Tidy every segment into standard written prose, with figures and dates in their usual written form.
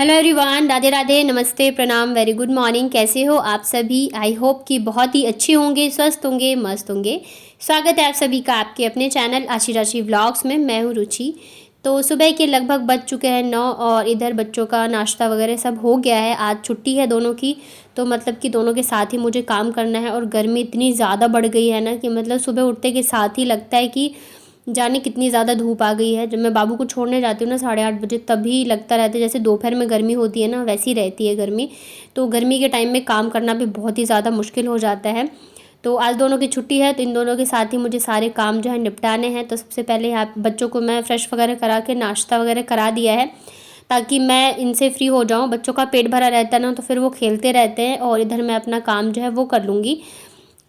Hello everyone, Radhe Radhe, नमस्ते, प्रणाम, very good morning. कैसे हो आप सभी? आई होप कि बहुत ही अच्छे होंगे, स्वस्थ होंगे, मस्त होंगे। स्वागत है आप सभी का आपके अपने चैनल आशी राशि व्लॉग्स में। मैं हूँ रुचि। तो सुबह के लगभग बज चुके हैं 9 और इधर बच्चों का नाश्ता वगैरह सब हो गया है। आज छुट्टी है दोनों की, तो मतलब कि दोनों के साथ ही मुझे काम करना है। और गर्मी इतनी ज़्यादा बढ़ गई है ना कि मतलब सुबह उठते के साथ ही लगता है कि जाने कितनी ज़्यादा धूप आ गई है। जब मैं बाबू को छोड़ने जाती हूँ ना 8:30 बजे, तभी लगता रहता है जैसे दोपहर में गर्मी होती है ना, वैसी रहती है गर्मी। तो गर्मी के टाइम में काम करना भी बहुत ही ज़्यादा मुश्किल हो जाता है। तो आज दोनों की छुट्टी है, तो इन दोनों के साथ ही मुझे सारे काम जो है निपटाने हैं। तो सबसे पहले यहाँ बच्चों को मैं फ्रेश वगैरह करा के नाश्ता वगैरह करा दिया है, ताकि मैं इनसे फ्री हो जाऊँ। बच्चों का पेट भरा रहता है ना, तो फिर वो खेलते रहते हैं और इधर मैं अपना काम जो है वो कर लूँगी।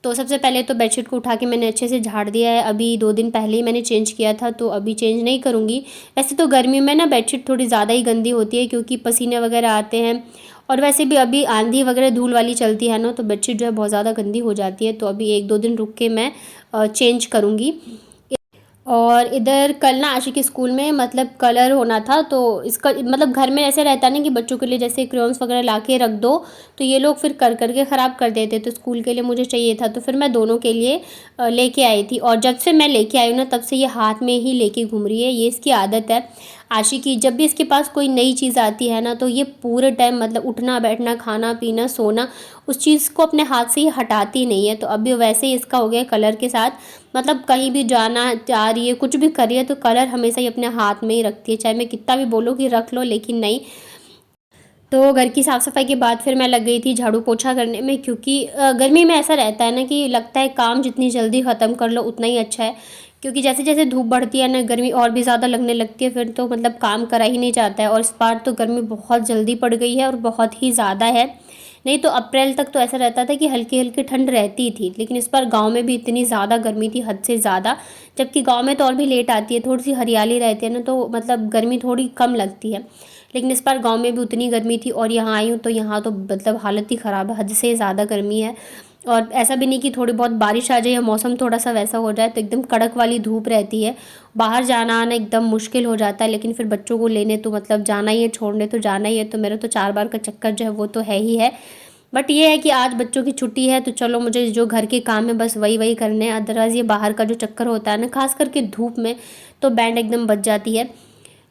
तो सबसे पहले तो बेडशीट को उठा के मैंने अच्छे से झाड़ दिया है। अभी 2 दिन पहले ही मैंने चेंज किया था, तो अभी चेंज नहीं करूँगी। वैसे तो गर्मी में ना बेडशीट थोड़ी ज़्यादा ही गंदी होती है, क्योंकि पसीने वगैरह आते हैं। और वैसे भी अभी आंधी वगैरह धूल वाली चलती है ना, तो बेडशीट जो है बहुत ज़्यादा गंदी हो जाती है। तो अभी 1-2 दिन रुक के मैं चेंज करूँगी। और इधर कल ना आशी के स्कूल में मतलब कलर होना था, तो इसका मतलब घर में ऐसे रहता है ना कि बच्चों के लिए जैसे क्रेयॉन्स वगैरह ला के रख दो, तो ये लोग फिर कर करके ख़राब कर देते। तो स्कूल के लिए मुझे चाहिए था, तो फिर मैं दोनों के लिए लेके आई थी। और जब से मैं लेके आई हूँ ना, तब से ये हाथ में ही लेके घूम रही है। ये इसकी आदत है आशी की। जब भी इसके पास कोई नई चीज़ आती है ना, तो ये पूरे टाइम मतलब उठना बैठना खाना पीना सोना उस चीज़ को अपने हाथ से ही हटाती नहीं है। तो अभी वैसे ही इसका हो गया कलर के साथ। मतलब कहीं भी जाना जा रही है, कुछ भी कर रही है, तो कलर हमेशा ही अपने हाथ में ही रखती है। चाहे मैं कितना भी बोलूँ कि रख लो, लेकिन नहीं। तो घर की साफ़ सफाई के बाद फिर मैं लग गई थी झाड़ू पोछा करने में, क्योंकि गर्मी में ऐसा रहता है ना कि लगता है काम जितनी जल्दी ख़त्म कर लो उतना ही अच्छा है। क्योंकि जैसे जैसे धूप बढ़ती है ना, गर्मी और भी ज़्यादा लगने लगती है, फिर तो मतलब काम करा ही नहीं जाता है। और इस बार तो गर्मी बहुत जल्दी पड़ गई है और बहुत ही ज़्यादा है। नहीं तो अप्रैल तक तो ऐसा रहता था कि हल्की हल्की ठंड रहती थी, लेकिन इस बार गांव में भी इतनी ज़्यादा गर्मी थी, हद से ज़्यादा। जबकि गांव में तो और भी लेट आती है, थोड़ी सी हरियाली रहती है ना, तो मतलब गर्मी थोड़ी कम लगती है। लेकिन इस बार गांव में भी उतनी गर्मी थी। और यहाँ आई हूँ तो यहाँ तो मतलब हालत ही ख़राब है, हद से ज़्यादा गर्मी है। और ऐसा भी नहीं कि थोड़ी बहुत बारिश आ जाए या मौसम थोड़ा सा वैसा हो जाए, तो एकदम कड़क वाली धूप रहती है। बाहर जाना आना एकदम मुश्किल हो जाता है। लेकिन फिर बच्चों को लेने तो मतलब जाना ही है, छोड़ने तो जाना ही है। तो मेरा तो 4 बार का चक्कर जो है वो तो है ही है। बट ये है कि आज बच्चों की छुट्टी है, तो चलो मुझे जो घर के काम है बस वही वही करने हैं। अदरवाइज़ ये बाहर का जो चक्कर होता है ना, खास करके धूप में, तो बैंड एकदम बच जाती है।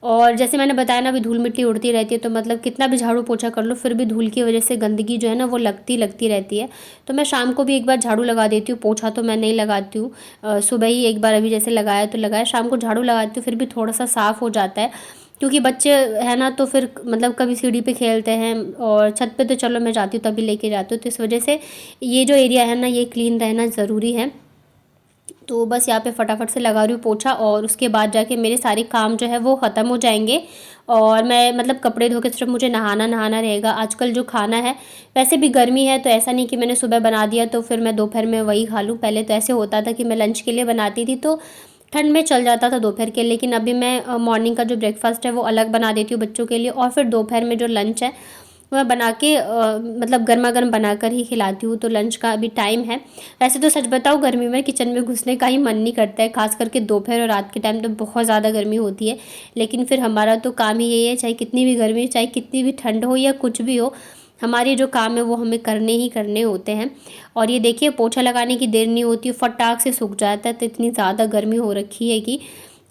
और जैसे मैंने बताया ना, अभी धूल मिट्टी उड़ती रहती है, तो मतलब कितना भी झाड़ू पोछा कर लो, फिर भी धूल की वजह से गंदगी जो है ना वो लगती लगती रहती है। तो मैं शाम को भी एक बार झाड़ू लगा देती हूँ, पोछा तो मैं नहीं लगाती हूँ। सुबह ही एक बार अभी जैसे लगाया तो लगाया, शाम को झाड़ू लगाती हूँ, फिर भी थोड़ा सा साफ़ हो जाता है। क्योंकि बच्चे हैं ना, तो फिर मतलब कभी सीढ़ी पे खेलते हैं, और छत पे तो चलो मैं जाती हूँ तभी लेके जाती हूँ। तो इस वजह से ये जो एरिया है ना, ये क्लीन रहना ज़रूरी है। तो बस यहाँ पे फटाफट से लगा रही हूँ पोछा, और उसके बाद जाके मेरे सारे काम जो है वो ख़त्म हो जाएंगे। और मैं मतलब कपड़े धो के सिर्फ मुझे नहाना नहाना रहेगा। आजकल जो खाना है, वैसे भी गर्मी है, तो ऐसा नहीं कि मैंने सुबह बना दिया तो फिर मैं दोपहर में वही खा लूँ। पहले तो ऐसे होता था कि मैं लंच के लिए बनाती थी, तो ठंड में चल जाता था दोपहर के। लेकिन अभी मैं मॉर्निंग का जो ब्रेकफास्ट है वो अलग बना देती हूँ बच्चों के लिए, और फिर दोपहर में जो लंच है मैं बना के मतलब गर्मा गर्म बनाकर ही खिलाती हूँ। तो लंच का अभी टाइम है। वैसे तो सच बताऊँ, गर्मी में किचन में घुसने का ही मन नहीं करता है, खास करके दोपहर और रात के टाइम तो बहुत ज़्यादा गर्मी होती है। लेकिन फिर हमारा तो काम ही यही है, चाहे कितनी भी गर्मी, चाहे कितनी भी ठंड हो या कुछ भी हो, हमारे जो काम है वो हमें करने ही करने होते हैं। और ये देखिए, पोछा लगाने की देर नहीं होती, फटाक से सूख जाता है। तो इतनी ज़्यादा गर्मी हो रखी है कि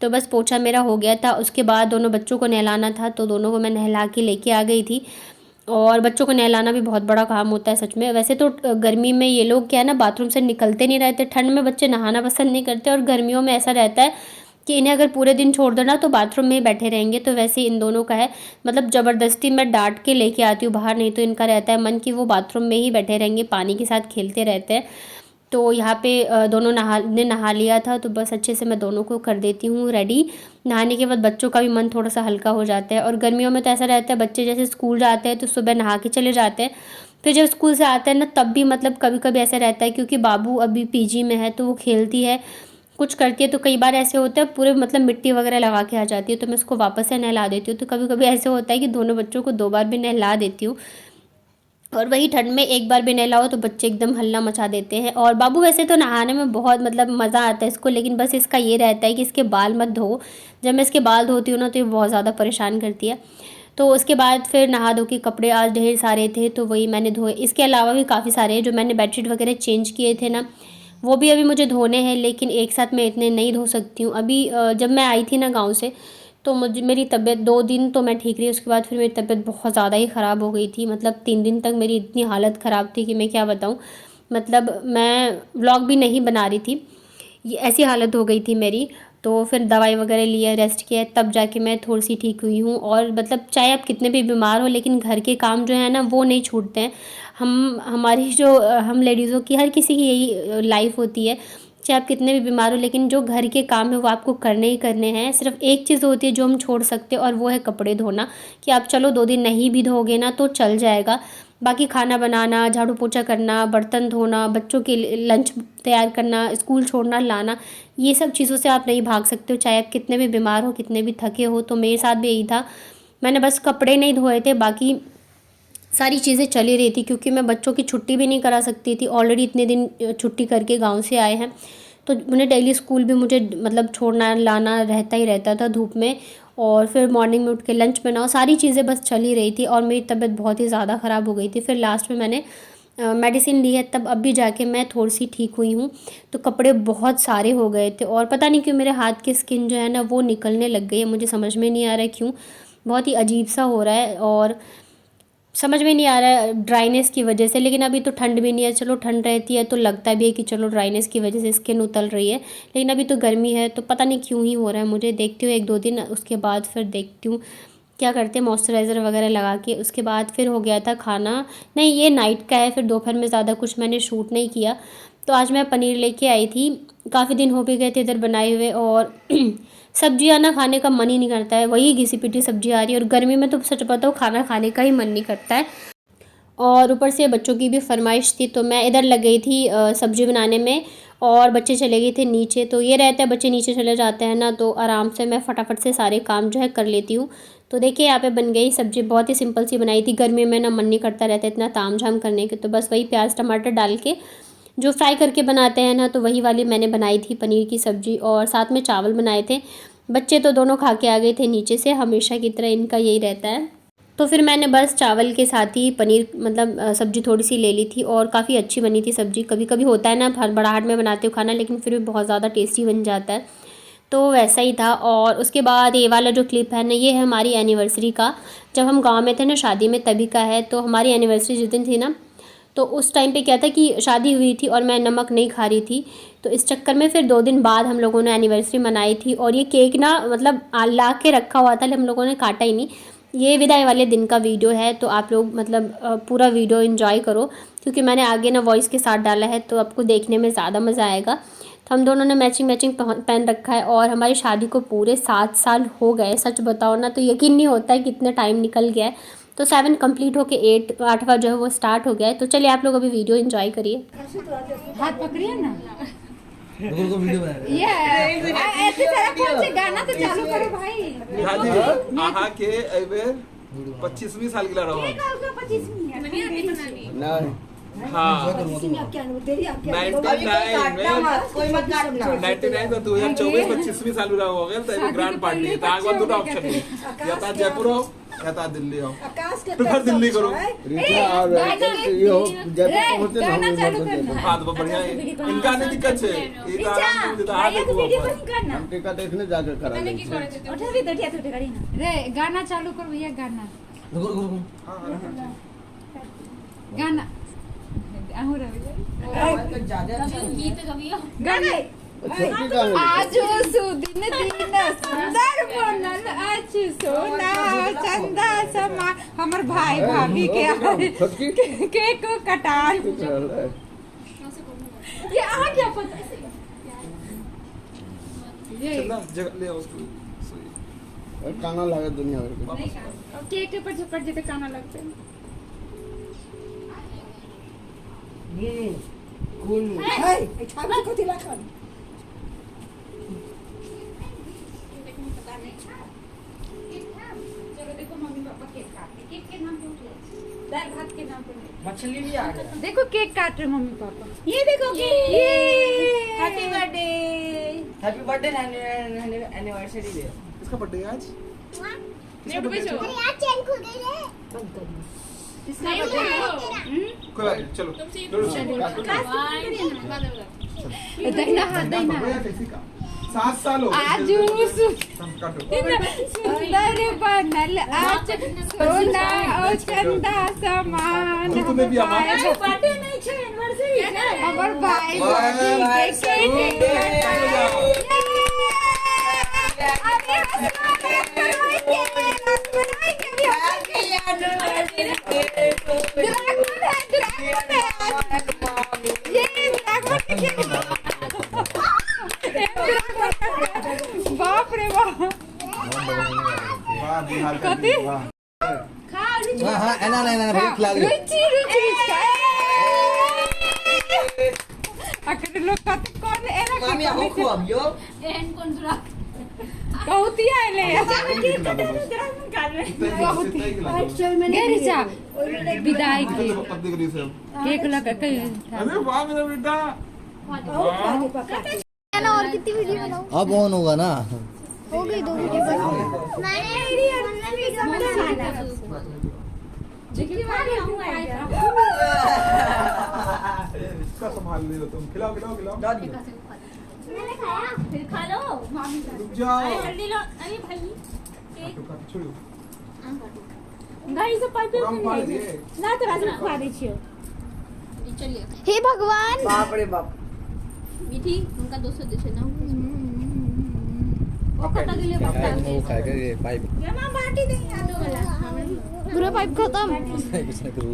तो बस पोछा मेरा हो गया था। उसके बाद दोनों बच्चों को नहलाना था, तो दोनों को मैं नहला के लेके आ गई थी। और बच्चों को नहलाना भी बहुत बड़ा काम होता है सच में। वैसे तो गर्मी में ये लोग क्या है ना, बाथरूम से निकलते नहीं रहते। ठंड में बच्चे नहाना पसंद नहीं करते, और गर्मियों में ऐसा रहता है कि इन्हें अगर पूरे दिन छोड़ देना तो बाथरूम में ही बैठे रहेंगे। तो वैसे ही इन दोनों का है, मतलब ज़बरदस्ती मैं डांट के लेके आती हूँ बाहर, नहीं तो इनका रहता है मन कि वो बाथरूम में ही बैठे रहेंगे, पानी के साथ खेलते रहते हैं। तो यहाँ पे दोनों नहा लिया था, तो बस अच्छे से मैं दोनों को कर देती हूँ रेडी। नहाने के बाद बच्चों का भी मन थोड़ा सा हल्का हो जाता है। और गर्मियों में तो ऐसा रहता है, बच्चे जैसे स्कूल जाते हैं तो सुबह नहा के चले जाते हैं, फिर जब स्कूल से आते हैं ना, तब भी मतलब कभी कभी ऐसा रहता है, क्योंकि बाबू अभी पीजी में है, तो वो खेलती है कुछ करती है, तो कई बार ऐसे होता है पूरे मतलब मिट्टी वगैरह लगा के आ जाती है, तो मैं उसको वापस से नहला देती हूँ। तो कभी कभी ऐसे होता है कि दोनों बच्चों को 2 बार भी नहला देती हूँ। और वही ठंड में एक बार भी नहलाओ तो बच्चे एकदम हल्ला मचा देते हैं। और बाबू वैसे तो नहाने में बहुत मतलब मज़ा आता है इसको, लेकिन बस इसका ये रहता है कि इसके बाल मत धो। जब मैं इसके बाल धोती हूँ ना, तो ये बहुत ज़्यादा परेशान करती है। तो उसके बाद फिर नहा धो के कपड़े आज ढेर सारे थे तो वही मैंने धोए। इसके अलावा भी काफ़ी सारे हैं जो मैंने बेडशीट वगैरह चेंज किए थे ना, वो भी अभी मुझे धोने हैं, लेकिन एक साथ मैं इतने नहीं धो सकती हूँ। अभी जब मैं आई थी ना गाँव से, तो मेरी तबीयत 2 दिन तो मैं ठीक रही, उसके बाद फिर मेरी तबीयत बहुत ज़्यादा ही ख़राब हो गई थी। मतलब 3 दिन तक मेरी इतनी हालत ख़राब थी कि मैं क्या बताऊँ। मतलब मैं व्लॉग भी नहीं बना रही थी, ये ऐसी हालत हो गई थी मेरी। तो फिर दवाई वगैरह लिया, रेस्ट किया, तब जाके मैं थोड़ी सी ठीक हुई हूँ। और मतलब चाहे आप कितने भी बीमार हो, लेकिन घर के काम जो है ना वो नहीं छूटते हैं। हमारी जो हम लेडीज़ों की, हर किसी की यही लाइफ होती है, चाहे आप कितने भी बीमार हो, लेकिन जो घर के काम है वो आपको करने ही करने हैं। सिर्फ एक चीज़ होती है जो हम छोड़ सकते हैं, और वो है कपड़े धोना। कि आप चलो 2 दिन नहीं भी धोगे ना तो चल जाएगा, बाकी खाना बनाना, झाड़ू पोछा करना, बर्तन धोना, बच्चों के लंच तैयार करना, स्कूल छोड़ना लाना, ये सब चीज़ों से आप नहीं भाग सकते हो, चाहे आप कितने भी बीमार हो, कितने भी थके हो। तो मेरे साथ भी यही था, मैंने बस कपड़े नहीं धोए थे, बाकी सारी चीज़ें चली रही थी, क्योंकि मैं बच्चों की छुट्टी भी नहीं करा सकती थी। ऑलरेडी इतने दिन छुट्टी करके गांव से आए हैं, तो उन्हें डेली स्कूल भी मुझे मतलब छोड़ना लाना रहता ही रहता था धूप में। और फिर मॉर्निंग में उठ के लंच बनाओ, सारी चीज़ें बस चल ही रही थी, और मेरी तबीयत बहुत ही ज़्यादा ख़राब हो गई थी। फिर लास्ट में मैंने मेडिसिन ली है, तब अब भी जाके मैं थोड़ी सी ठीक हुई हूँ। तो कपड़े बहुत सारे हो गए थे, और पता नहीं क्यों मेरे हाथ की स्किन जो है ना वो निकलने लग गई है, मुझे समझ में नहीं आ रहा है क्यों, बहुत ही अजीब सा हो रहा है। और समझ में नहीं आ रहा है ड्राइनेस की वजह से, लेकिन अभी तो ठंड भी नहीं है। चलो ठंड रहती है तो लगता भी है कि चलो ड्राइनेस की वजह से स्किन उतल रही है, लेकिन अभी तो गर्मी है, तो पता नहीं क्यों ही हो रहा है मुझे। देखती हूँ 1-2 दिन, उसके बाद फिर देखती हूँ क्या करते हैं, मॉइस्चराइज़र वगैरह लगा के। उसके बाद फिर हो गया था खाना, नहीं ये नाइट का है, फिर दोपहर में ज़्यादा कुछ मैंने शूट नहीं किया। तो आज मैं पनीर लेके आई थी, काफ़ी दिन हो भी गए थे इधर बनाए हुए, और सब्जियां ना खाने का मन ही नहीं करता है, वही घिसी पिटी सब्जी आ रही है, और गर्मी में तो सच बताओ खाना खाने का ही मन नहीं करता है। और ऊपर से बच्चों की भी फरमाइश थी, तो मैं इधर लग गई थी सब्ज़ी बनाने में, और बच्चे चले गए थे नीचे। तो ये रहता है बच्चे नीचे चले जाते हैं ना, तो आराम से मैं फटाफट से सारे काम जो है कर लेती हूँ। तो देखिए यहाँ पे बन गई सब्ज़ी, बहुत ही सिंपल सी बनाई थी। गर्मी में ना मन नहीं करता रहता इतना ताम झाम करने के, तो बस वही प्याज टमाटर डाल के जो फ्राई करके बनाते हैं ना, तो वही वाली मैंने बनाई थी पनीर की सब्ज़ी, और साथ में चावल बनाए थे। बच्चे तो दोनों खा के आ गए थे नीचे से, हमेशा की तरह इनका यही रहता है। तो फिर मैंने बस चावल के साथ ही पनीर मतलब सब्ज़ी थोड़ी सी ले ली थी, और काफ़ी अच्छी बनी थी सब्ज़ी। कभी कभी होता है ना हड़बड़ाहट में बनाते हो खाना, लेकिन फिर भी बहुत ज़्यादा टेस्टी बन जाता है, तो वैसा ही था। और उसके बाद ये वाला जो क्लिप है ना, ये है हमारी एनिवर्सरी का, जब हम गांव में थे ना शादी में तभी का है। तो हमारी एनिवर्सरी जिस दिन थी ना, तो उस टाइम पे क्या था कि शादी हुई थी और मैं नमक नहीं खा रही थी, तो इस चक्कर में फिर 2 दिन बाद हम लोगों ने एनिवर्सरी मनाई थी। और ये केक ना मतलब ला के रखा हुआ था, हम लोगों ने काटा ही नहीं। ये विदाई वाले दिन का वीडियो है, तो आप लोग मतलब पूरा वीडियो एंजॉय करो, क्योंकि मैंने आगे ना वॉइस के साथ डाला है, तो आपको देखने में ज़्यादा मज़ा आएगा। तो हम दोनों ने मैचिंग पहन रखा है, और हमारी शादी को पूरे 7 साल हो गए। सच बताओ ना तो यकीन नहीं होता है कितना टाइम निकल गया है। तो 7 कंप्लीट होके 8वां जो है वो स्टार्ट हो गया है। तो चलिए आप लोग अभी वीडियो एंजॉय करिए। हाथ पकड़िए ना, को वीडियो बना रहे ये ऐसे सारा कौन से गाना तो चालू करो भाई। दादी आहा के एबे 25वीं साल की रहो 25वीं ना हाँ 99 कोई मत काटना 99 तो 2024 25वीं साल पूरा हो गया, तो एबे ग्रैंड पार्टी है। ताक बाद दो ऑप्शन है, या तो जयपुर हो या तो दिल्ली हो। प्रेफर दिल्ली करो। रीता और ये हो जयपुर पहुंचे ना गाना चालू हम करना। हाँ तो बढ़िया है, इनका नहीं दिक्कत है, ये तो आराम से आ ये तो वीडियो बंद करना। हम टीका देखने जाकर करा लेंगे। उठा भी दटिया तो करी ना रे, गाना चालू कर भैया, गाना गाना आहू रे गाना छोटी का आज सुदिन दिन सुंदर बनल अछि सोना चंदा समा। हमर भाई भाभी के केक कटार ये आ क्या पता ये चलना जगह ले उसको काना लगे दुनिया भर के। केक के पर झपट जेते काना लगते हैं। कौन है छाप को दिला कर मछली भी आ गया। देखो केक काट रहे मम्मी पापा, ये देखो cake. Happy birthday, happy birthday anniversary day. इसका बर्थडे आज नीट बैठो यार चेन खुल गई रे नहीं उठाओ कोई बात नहीं, चलो देखना हाथ देना भैया कैसी का 7 साल हो गए। आजू काटो सुंदर बनल आज सोना ओ चंदा समान तो तुम्हें भी हमारे बर्थडे नहीं छे एनिवर्सरी हमर भाई बाप रे बाप वाह बिहार का भी, वाह हाँ हाँ एना भाई खिला दो रुचि अकर लोग कत कौन एना मामी हो खूब यो कहतिया ले खिला दो बस। इतना ही खिला दो। गेरी जा विदाई के तो पत्नी करी से अब। केक लगा के अरे वाह मेरा बेटा वाह। और कितनी वीडियो बनाऊं अब ऑन होगा ना हो गई 2 वीडियो बना मैंने वीडियो बनाना इसका संभाल ले तुम खिलाओ मैंने खाया फिर खा लो रुक जाओ जल्दी लो अरे भाई काटो छोड़ो गाइस पाइप पूरा फाड़ दिए ना तो रात में खा दी छियो हे भगवान बाप रे बाप मीठी उनका 200 दे ना अब पता के लिए वो खाएगा ये पाइप मां बाटी नहीं आदो वाला पूरा पाइप खत्म कुछ ना कुछ